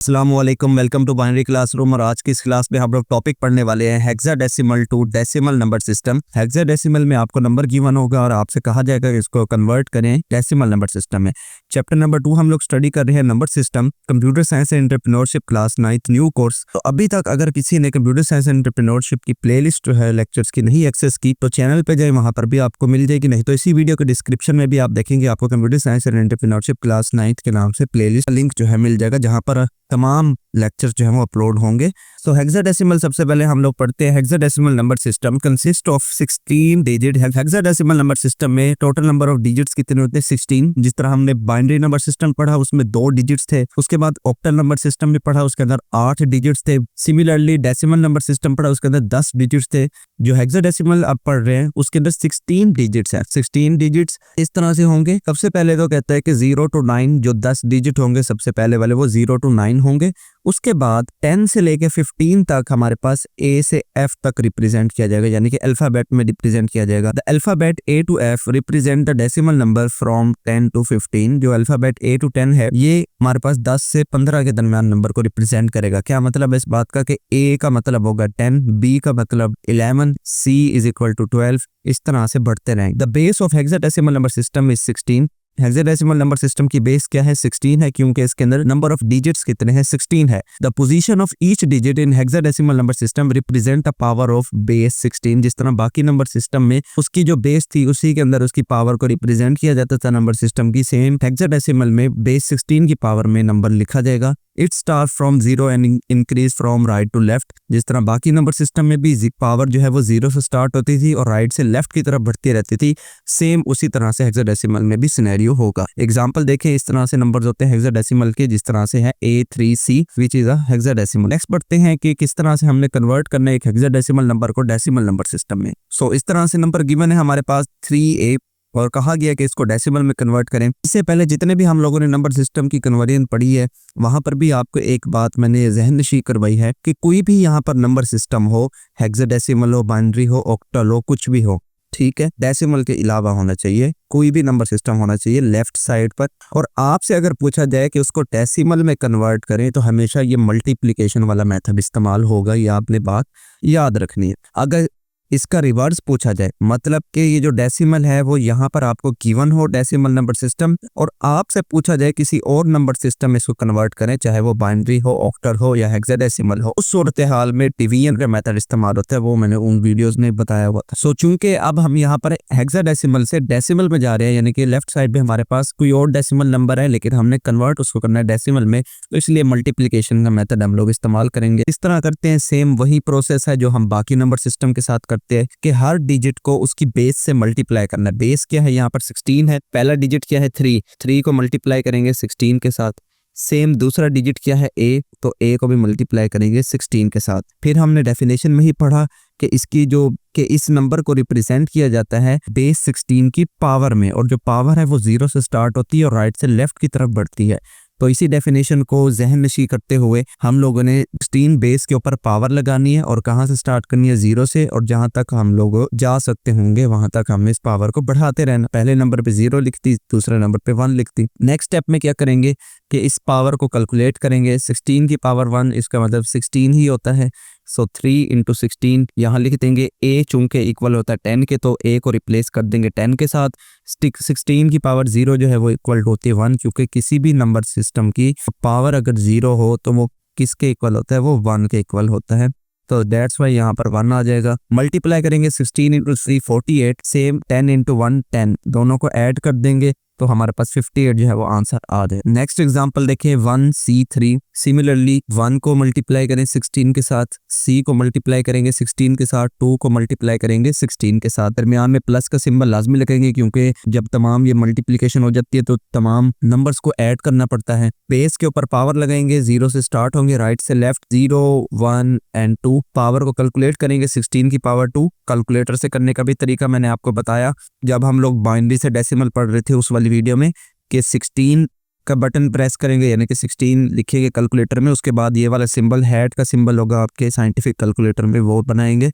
अस्सलामुअलैकुम, welcome to binary classroom. और आज की इस क्लास में हम लोग टॉपिक पढ़ने वाले हैं hexadecimal to decimal number system. Hexadecimal में आपको नंबर गिवन होगा और आपसे कहा जाएगा कि इसको कन्वर्ट करें डेसिमल नंबर सिस्टम में। चैप्टर नंबर 2 हम लोग स्टडी कर रहे हैं number system, computer science and entrepreneurship, class 9th new course. तो अभी तक अगर किसी ने कंप्यूटर साइंस एंड एंटरप्रेन्योरशिप की प्लेलिस्ट जो है लेक्चर्स की नहीं एक्सेस की तो चैनल पे जाए, वहां पर भी आपको मिल जाएगी। नहीं तो इसी वीडियो के डिस्क्रिप्शन में भी आप देखेंगे, आपको computer science and entrepreneurship class 9th के नाम से प्लेलिस्ट लिंक जो है मिल जाएगा, जहां पर तमाम लेक्चर्स जो है वो अपलोड होंगे। तो हेक्साडेसिमल सबसे पहले हम लोग पढ़ते हैं। Hexadecimal number system consist of 16 digit. Hexadecimal number system में टोटल नंबर ऑफ डिजिट्स कितने होते हैं? 16। जिस तरह हमने बाइनरी नंबर सिस्टम पढ़ा उसमें 2 डिजिट्स थे। उसके बाद ऑक्टल नंबर सिस्टम भी पढ़ा, उसके अंदर 8 डिजिट्स थे। सिमिलरली डेसिमल नंबर सिस्टम पढ़ा, उसके अंदर 10 डिजिट्स थे। जो हेक्साडेसिमल अब पढ़ रहे हैं उसके अंदर 16 डिजिट्स है। 16 डिजिट्स इस तरह से होंगे। सबसे पहले तो कहता है कि 0 to 9 जो 10 डिजिट होंगे सबसे पहले वाले वो 0 to 9 होंगे। उसके बाद 10 से लेके 15 तक हमारे पास A से F तक रिप्रेजेंट किया जाएगा, यानी कि अल्फाबेट में रिप्रेजेंट किया जाएगा। The alphabet A to F represent the decimal number from 10 to 15। जो अल्फाबेट A to 10 है ये हमारे पास 10 से 15 के दरमियान नंबर को रिप्रेजेंट करेगा। क्या मतलब है इस बात का कि A का मतलब होगा 10, B का मतलब 11, C इज इक्वल टू 12। इस तरह से बढ़ते रहेंगे। The base of hexadecimal number system is 16। Hexadecimal number system की बेस क्या है? 16 है, क्योंकि इसके अंदर नंबर ऑफ डिजिट्स कितने हैं? 16 है। The position of each digit in hexadecimal number system represent the power of base 16। जिस तरह बाकी नंबर सिस्टम में उसकी जो बेस थी उसी के अंदर उसकी पावर को रिप्रेजेंट किया जाता था नंबर सिस्टम की, सेम हेक्साडेसिमल में बेस 16 की पावर में नंबर लिखा जाएगा। It start from 0 and increase from right to left. जिस तरह बाकी नंबर सिस्टम में भी पावर जो है वो 0 से स्टार्ट होती थी और राइट से लेफ्ट की तरफ बढ़ती रहती थी, सेम उसी तरह से हेक्साडेसिमल में भी सिनेरियो होगा। एग्जांपल देखें, इस तरह से नंबर्स होते हैं हेक्साडेसिमल के, जिस तरह से है A3C which is a hexadecimal. Next बढ़ते हैं कि किस तरह से हमने कन्वर्ट करना है एक हेक्साडेसिमल नंबर को डेसिमल नंबर सिस्टम में। सो इस तरह से नंबर गिवन है हमारे पास 3A और कहा गया कि इसको डेसिमल में कन्वर्ट करें। इससे पहले जितने भी हम लोगों ने नंबर सिस्टम की कन्वर्जन पढ़ी है वहां पर भी आपको एक बात मैंने जहन नशी करवाई है कि कोई भी यहाँ पर नंबर सिस्टम हो, हेक्साडेसिमल हो, बाइनरी हो, ऑक्टल हो, कुछ भी हो, ठीक है, डेसिमल के अलावा होना चाहिए, कोई भी नंबर सिस्टम होना चाहिए लेफ्ट साइड पर। और आपसे अगर पूछा जाए कि उसको डेसिमल में कन्वर्ट करें तो हमेशा ये मल्टीप्लिकेशन वाला मेथड इस्तेमाल होगा। ये आपने बात याद रखनी है। अगर इसका रिवर्स पूछा जाए, मतलब कि ये जो डेसिमल है वो यहाँ पर आपको गिवन हो डेसिमल नंबर सिस्टम, और आपसे पूछा जाए किसी और नंबर सिस्टम में इसको कन्वर्ट करें, चाहे वो बाइनरी हो, ऑक्टल हो या हेक्साडेसिमल हो, उस सूरत हाल में डिवीजन का मेथड इस्तेमाल होता है। वो मैंने उन वीडियोस में बताया हुआ था। सो चूंकि अब हम यहाँ पर हेक्साडेसिमल से डेसिमल में जा रहे हैं, यानी कि लेफ्ट साइड में हमारे पास कोई और डेसिमल नंबर है लेकिन हमने कन्वर्ट उसको करना है डेसिमल में, तो इसलिए मल्टीप्लीकेशन का मेथड हम लोग इस्तेमाल करेंगे। इस तरह करते हैं, सेम वही प्रोसेस है जो हम बाकी नंबर सिस्टम के साथ कि हर डिजिट को उसकी बेस से मल्टीप्लाई करना है। बेस क्या है? यहाँ पर 16 है। पहला डिजिट क्या है? 3 को मल्टीप्लाई करेंगे 16 के साथ। सेम दूसरा डिजिट क्या है? A, तो A को भी मल्टीप्लाई करेंगे 16 के साथ। फिर हमने डेफिनेशन में ही पढ़ा कि इसकी जो कि इस नंबर को रिप्रेजेंट किया जाता है बेस 16 की पावर में, और जो पावर है वो 0 से स्टार्ट होती है और राइट से लेफ्ट की तरफ बढ़ती है। तो इसी डेफिनेशन को जहन नशी करते हुए हम लोगों ने 16 बेस के ऊपर पावर लगानी है और कहाँ से स्टार्ट करनी है? 0 से, और जहां तक हम लोग जा सकते होंगे वहां तक हमें इस पावर को बढ़ाते रहना। पहले नंबर पे 0 लिखती, दूसरे नंबर पे 1 लिखती। नेक्स्ट स्टेप में क्या करेंगे कि इस पावर को कैलकुलेट करेंगे। 16 की पावर 1 इसका मतलब 16 ही होता है। सो 3 इंटू 16 यहाँ लिख देंगे। A चूंकि इक्वल होता है 10 के, तो A को रिप्लेस कर देंगे 10 के साथ। 16 की पावर 0 जो है वो इक्वल होती है 1, क्योंकि किसी भी नंबर सिस्टम की पावर अगर 0 हो तो वो किसके इक्वल होता है? वो 1 के इक्वल होता है। तो दैट्स वाई यहाँ पर 1 आ जाएगा। मल्टीप्लाई करेंगे 16 इंटू 3 48, सेम 10 इंटू 1 10, दोनों को ऐड कर देंगे तो हमारे पास 58 जो है वो आंसर आ जाए। नेक्स्ट एग्जांपल देखिए 1C3। सिमिलरली 1 को मल्टीप्लाई करें 16 के साथ, C को मल्टीप्लाई करेंगे 16 के साथ, 2 को मल्टीप्लाई करेंगे 16 के साथ। दरमियान में प्लस का सिंबल लाजमी लगेंगे क्योंकि जब तमाम ये मल्टीप्लिकेशन हो जाती है तो तमाम नंबर्स को ऐड करना पड़ता है। बेस के ऊपर पावर लगाएंगे, 0 से स्टार्ट होंगे राइट से लेफ्ट, 0 1 एंड 2। पावर को कैलकुलेट करेंगे 16 की पावर 2। कैलकुलेटर से करने का भी तरीका मैंने आपको बताया जब हम लोग बाइनरी से डेसिमल पढ़ रहे थे उस वाली वीडियो में, कि 16 का बटन प्रेस करेंगे यानी कि 16 लिखेंगे कैलकुलेटर में, उसके बाद ये वाला सिंबल हैट का सिंबल होगा आपके साइंटिफिक कैलकुलेटर में, वो बनाएंगे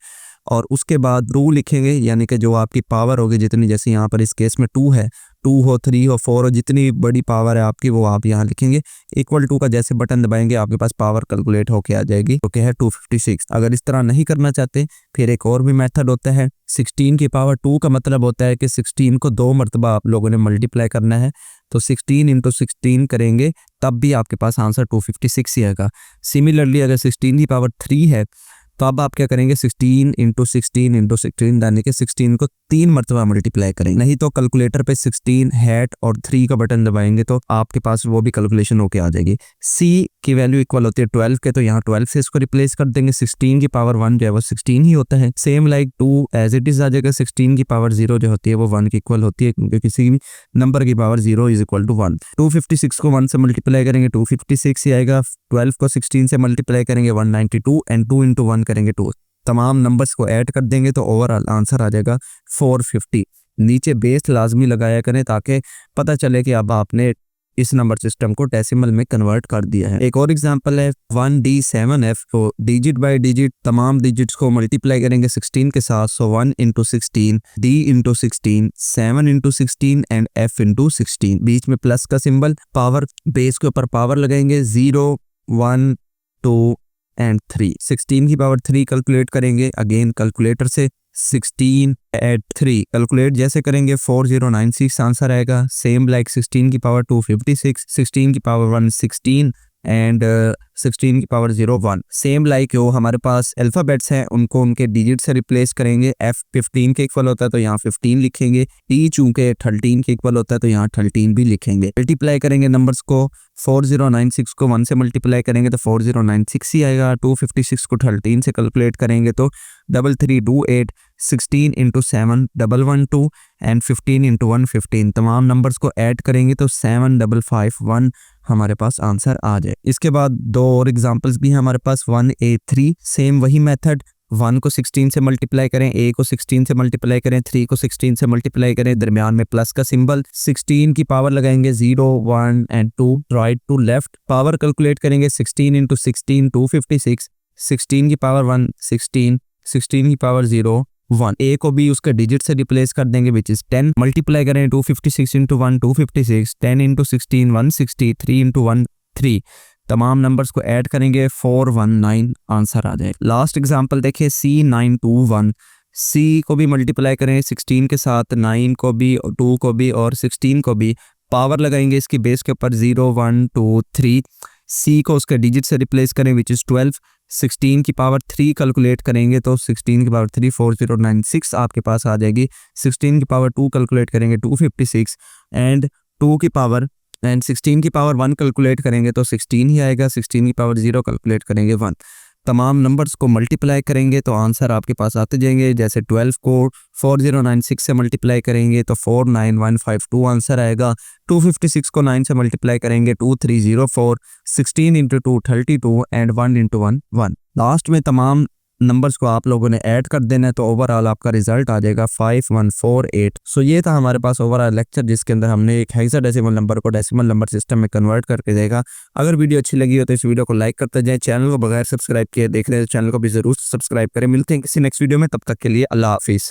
और उसके बाद रू लिखेंगे यानी कि जो आपकी पावर होगी जितनी, जैसे यहाँ पर इस केस में 2 है, 2 हो, 3 हो, 4 हो, जितनी बड़ी पावर है आपकी वो आप यहाँ लिखेंगे। इक्वल टू का जैसे बटन दबाएंगे आपके पास पावर कैलकुलेट होके आ जाएगी, तो क्या है 256। अगर इस तरह नहीं करना चाहते फिर एक और भी मेथड होता है। 16 की पावर 2 का मतलब होता है कि 16 को 2 मरतबा आप लोगों ने मल्टीप्लाई करना है, तो 16 इंटू 16 करेंगे तब भी आपके पास आंसर 256 ही आएगा। सिमिलरली अगर 16 की पावर 3 है तो अब आप क्या करेंगे, 16 इंटू 16 इंटू 16 यानी कि 16 को 3 मरतबा मल्टीप्लाई करेंगे। नहीं तो कैलकुलेटर पे 16 हैट और 3 का बटन दबाएंगे तो आपके पास वो भी कैलकुलेशन होके आ जाएगी। सी की वैल्यू इक्वल होती है 12 के, तो यहाँ 12 से इसको रिप्लेस कर देंगे। 16 की पावर 1 जो है वो 16 ही होता है। Same like 2 as it is आ जाएगा। 16 की पावर 0 जो होती है वो 1 की इक्वल होती है, क्योंकि किसी भी नंबर की पावर 0 इज इक्वल टू 1। 256 को 1 से मल्टीप्लाई करेंगे 256 ही आएगा। 12 को 16 से मल्टीप्लाई करेंगे 192 एंड 2 इंटू 1 करेंगे 2। तमाम नंबर्स को ऐड कर देंगे तो ओवरऑल आंसर आ जाएगा 450। नीचे बेस लाजमी लगाया करें ताकि पता चले कि अब आपने इस नंबर सिस्टम को डेसिमल में कन्वर्ट कर दिया है। एक और एग्जांपल है 1D7F को डिजिट बाय डिजिट तमाम डिजिट्स को मल्टीप्लाई करेंगे 16 के साथ। सो 1 into 16, D into 16, 7 into 16 and F into 16। बीच में प्लस का सिंबल, पावर बेस के ऊपर पावर लगाएंगे 0, 1, 2 एंड 3। 16 की पावर 3 कैलकुलेट करेंगे अगेन कैलकुलेटर से। 16 एट 3 कैलकुलेट जैसे करेंगे 4096 आंसर आएगा। सेम लाइक 16 की पावर 256, 16 की पावर 1 16 एंड 16 की पावर 0 1। सेम लाइक जो हमारे पास अल्फ़ाबेट्स हैं उनको उनके डिजिट से रिप्लेस करेंगे। F 15 के इक्वल होता है तो यहाँ 15 लिखेंगे। T चूंकि 13 के इक्वल होता है तो यहाँ 13 भी लिखेंगे। मल्टीप्लाई करेंगे नंबर्स को। 4096 को 1 से मल्टीप्लाई करेंगे तो 4096 ही आएगा। 256 को 13 से कैलकुलेट करेंगे तो 3328। 16 इंटू 7 112 एंड 15 इंटू 1 15। तमाम नंबर्स को ऐड करेंगे तो 7551 हमारे पास आंसर आ जाए। इसके बाद दो और एग्जांपल्स भी हैं हमारे पास। 1A3 सेम वही मेथड। 1 को 16 से मल्टीप्लाई करें, A को 16 से मल्टीप्लाई करें, 3 को 16 से मल्टीप्लाई करें, दरमियान में प्लस का सिंबल। 16 की पावर लगाएंगे 0, 1 and 2 right to left. Power calculate करेंगे 16 इंटू 16 256, 16 की पावर 1 16, 16 की पावर 0 1। A को भी उसके डिजिट से रिप्लेस कर देंगे विच इज 10। मल्टीप्लाई करें 256 इंटू 1 256, 10 इंटू 16 160, 3 इंटू 1 3। तमाम नंबर्स को ऐड करेंगे 419 आंसर आ जाए। लास्ट एग्जांपल देखिए C921। C को भी मल्टीप्लाई करें 16 के साथ, 9 को भी, 2 को भी और 16 को भी। पावर लगाएंगे इसकी बेस के ऊपर 0 1 2 3। C को उसके डिजिट से रिप्लेस करें विच इज़ 12। 16 की पावर 3 कैलकुलेट करेंगे तो 16 की पावर 3 4096 आपके पास आ जाएगी। 16 की पावर 2 कैलकुलेट करेंगे 256 एंड 2 की पावर एंड 16 की पावर 1 कैलकुलेट करेंगे तो 16 ही आएगा। 16 की पावर 0 कैलकुलेट करेंगे 1। तमाम नंबर्स को मल्टीप्लाई करेंगे तो आंसर आपके पास आते जाएंगे। जैसे 12 को 4096 से मल्टीप्लाई करेंगे तो 49152 आंसर आएगा। 256 को 9 से मल्टीप्लाई करेंगे 2304, 16 इंटू 2 32 एंड 1 इंटू 1 1। लास्ट में तमाम नंबर्स को आप लोगों ने ऐड कर देना है तो ओवरऑल आपका रिजल्ट आ जाएगा 5148। सो ये था हमारे पास ओवरऑल लेक्चर जिसके अंदर हमने एक हेक्साडेसिमल नंबर को डेसिमल नंबर सिस्टम में कन्वर्ट करके देगा। अगर वीडियो अच्छी लगी हो तो इस वीडियो को लाइक करते जाएं। चैनल को बगैर सब्सक्राइब किए देख रहे हैं तो चैनल को भी जरूर सब्सक्राइब करें। मिलते हैं किसी नेक्स्ट वीडियो में, तब तक के लिए अल्लाह हाफिज़।